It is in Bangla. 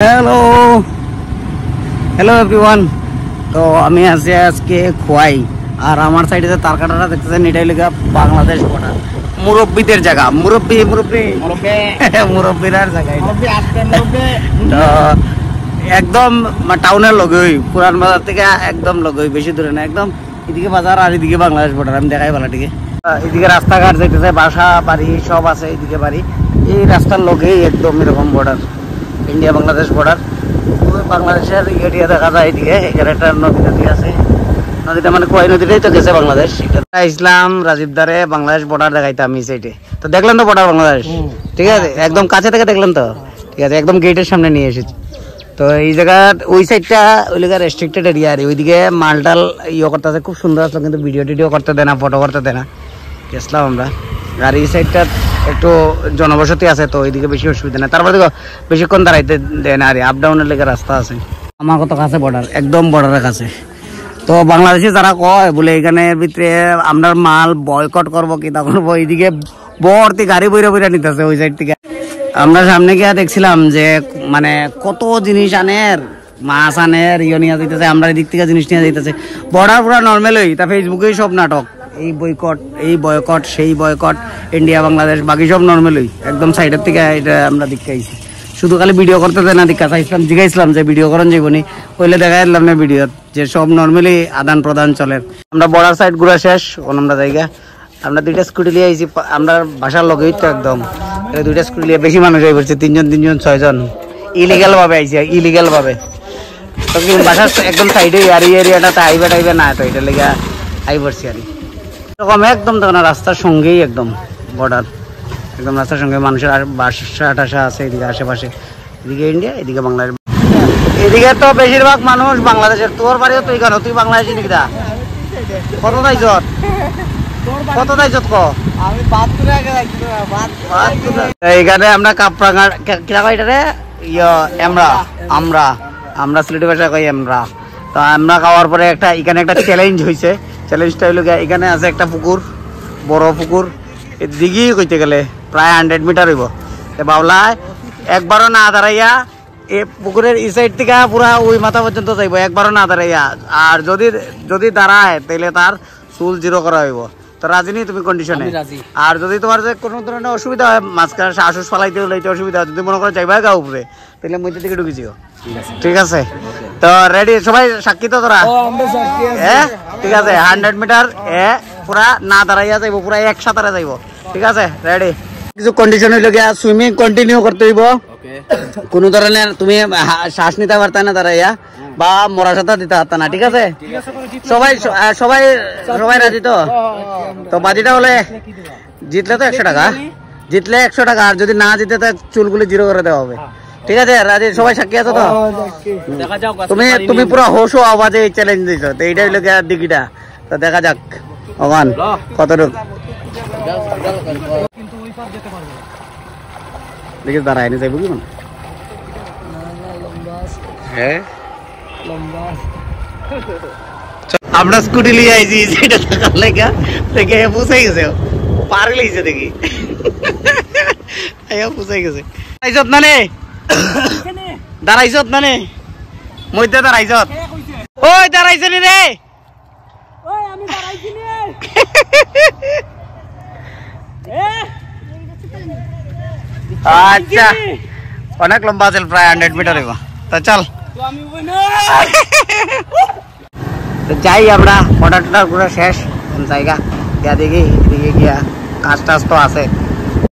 Hello hello everyone. তো আমি আছি আজকে খোয়াই, আর আমার সাইডে যে তার কাটাটা দেখতেছেন এটাই লেখা বাংলাদেশ বর্ডার, মুরব্বীদের জায়গা। মুরব্বীরার জায়গা তো একদম টাউনের লগই, পুরান বাজার থেকে একদম লগই, বেশি দূরে না, একদম এদিকে বাজার আর এদিকে বাংলাদেশ বর্ডার। আমি দেখাই ভালোটিকে, এদিকে রাস্তাঘাট যেতেছে, বাসা বাড়ি সব আছে, এদিকে বাড়ি, এই রাস্তার লগেই একদম এরকম বর্ডার, ইন্ডিয়া বাংলাদেশ বর্ডার। বাংলাদেশের এরিয়া দেখা যায় এদিকে, এখানে একটা নদী আছে, নদীটা মানে কোয়াই নদীটাই তো গেছে বাংলাদেশ। ইসলাম রাজীবদারে বাংলাদেশ বর্ডার দেখাইতাম এই সাইডে, তো দেখলেন তো বর্ডার বাংলাদেশ, ঠিক আছে, একদম কাছে থেকে দেখলেন তো, ঠিক আছে, একদম গেটের সামনে নিয়ে এসেছি। তো এই জায়গা ওই সাইডটা ওই জায়গা রেস্ট্রিক্টেড এরিয়া, আর ওইদিকে মালটাল ইয়ে করতে আছে, খুব সুন্দর আসলো, কিন্তু ভিডিও টিডিও করতে দেয় না, ফটো করতে দেয় না, গেছিলাম আমরা। আর এই সাইডটা একটু জনবসতি আছে, তো এইদিকে বেশি অসুবিধা নেই। তারপরে দেখো বেশিক্ষণ দাঁড়াইতে দেয় না, আর আপ ডাউনের লেগে রাস্তা আছে। আমার কত কাছে বর্ডার, একদম বর্ডারের কাছে। তো বাংলাদেশে যারা কয় বলে এখানে ভিতরে আমরা মাল বয়কট করবো কি তা করবো, এইদিকে ভর্তি গাড়ি বইরা বইরা নিতেছে ওই সাইড থেকে। আমরা সামনে গিয়ে দেখছিলাম যে মানে কত জিনিস আনের, মাছ আনের, ইয়ে নিয়ে যেতেছে, আমরা এদিক থেকে জিনিস নিয়ে যেতেছে। বর্ডার পুরা নর্মালই, তা ফেসবুকেই সব নাটক, এই বয়কট, এই বয়কট, সেই বয়কট, ইন্ডিয়া বাংলাদেশ, বাকি সব নর্মালই, একদম সাইডের থেকে এটা আমরা দেখাইছি। শুধু খালি ভিডিও করতে দেয় না, দেখা চাইছিলাম, জিজ্ঞাসলাম যে ভিডিও করেন যাবনি, ওইলে দেখা দিলাম না ভিডিও, যে সব নর্মালি আদান প্রদান চলে। আমরা বর্ডার সাইড ঘুরা শেষ, আমরা জায়গা, আমরা দুইটা স্কুটি নিয়ে আইছি, আমরা বাসার লগেই তো একদম, দুইটা স্কুটি নিয়ে বেশি মানুষ হয়ে পড়ছে, 3 জন 6 জন, ইলিগাল ভাবে আইছে, ইলিগাল ভাবে। তো বাসার একদম সাইডে, আর এই এরিয়াটা আইবে টাইবে না, তো এটা লেগে আই পড়ছি। আর এরকম একদম দেখো না, রাস্তার সঙ্গেই একদম বর্ডার, একদম রাস্তার সঙ্গে মানুষের বাসা টাসা আছে এদিকে আশেপাশে, এদিকে ইন্ডিয়া, এদিকে বাংলাদেশ। এদিকে তো বেশিরভাগ মানুষ বাংলাদেশের। তোর বাড়িও তুই কেন, তুই বাংলাদেশি নাকি? কত দাইজত, কত দাইজত ক? এইখানে আমরা কাপড়াঙ্গা কিরা কই এটারে, আমরা সিলেটি ভাষা কই আমরা। তো আমরা খাওয়ার পরে একটা এখানে একটা চ্যালেঞ্জ হয়েছে, চ্যালেঞ্জটা হইল এখানে আছে একটা পুকুর, বড় পুকুর, দিঘি কইতে গেলে প্রায় 100 মিটার হইব। বাবলায় একবারও না দাঁড়াইয়া এই পুকুরের এই সাইড থেকে পুরা ওই মাথা পর্যন্ত যাইব, একবারও না দাঁড়াইয়া। আর যদি দাঁড়ায় তাহলে তার চুল 0 করা হইব। তো রাজিনী তুমি কন্ডিশনে? আর যদি তোমার যে কোনো ধরনের অসুবিধা হয়, মাঝখানে শ্বাস ফালাইতে হইতে অসুবিধা হয়, যদি মনে করো যাইবা গা উপরে, তাহলে মধ্যে থেকে ঢুকেছিও, ঠিক আছে? তো রেডি সবাই, সাক্ষী তো তোরা? হ্যাঁ, ঠিক আছে। 100 মিটার পুরা না দাঁড়াইয়া যাইব, পুরা একসাথে যাইব, ঠিক আছে? রেডি? কিছু কন্ডিশন হইল গিয়া, সুইমিং কন্টিনিউ করতে হইব, কোন ধরনের তুমি শ্বাস নিতে পারতা না দাঁড়াইয়া, বা মরা সাথে দিতে পারতা না, ঠিক আছে? সবাই সবাই সবাই রাজি তো? তো বাজিটা হলে জিতলে তো 100 টাকা, জিতলে 100 টাকা, আর যদি না জিতে তো চুলগুলি 0 করে দেওয়া হবে, ঠিক আছে? রাজি সবাই সাক্ষী আছো তো? তুমি পুরো হোশ আওয়াজে এই চ্যালেঞ্জ দিছো, তো এইটা হইলো গিয়া দিঘিটা। তো দেখা যাক ভগবান কতটুক দেখে দাঁড়ায় না যাইব কি মানে। হ্যাঁ, আমরা স্কুটি লিয়ে আইছি, সেটা থাকার লেগা থেকে পুষাই গেছে, পার লইছে দেখি, পুষাই গেছে। দাঁড়াইছত না নে, দাঁড়াইছত না নে, মধ্যে দাঁড়াইছত, ওই দাঁড়াইছে নি রে, আচ্ছা অনেক লম্বা আছে, প্রায় 100 মিটার হইব। তো চল যাই, আমরা অর্ডার টর্ডার পুরো শেষ, জায়গা গিয়া দেখি, এদিকে গিয়া কাজ টাজ তো আছে।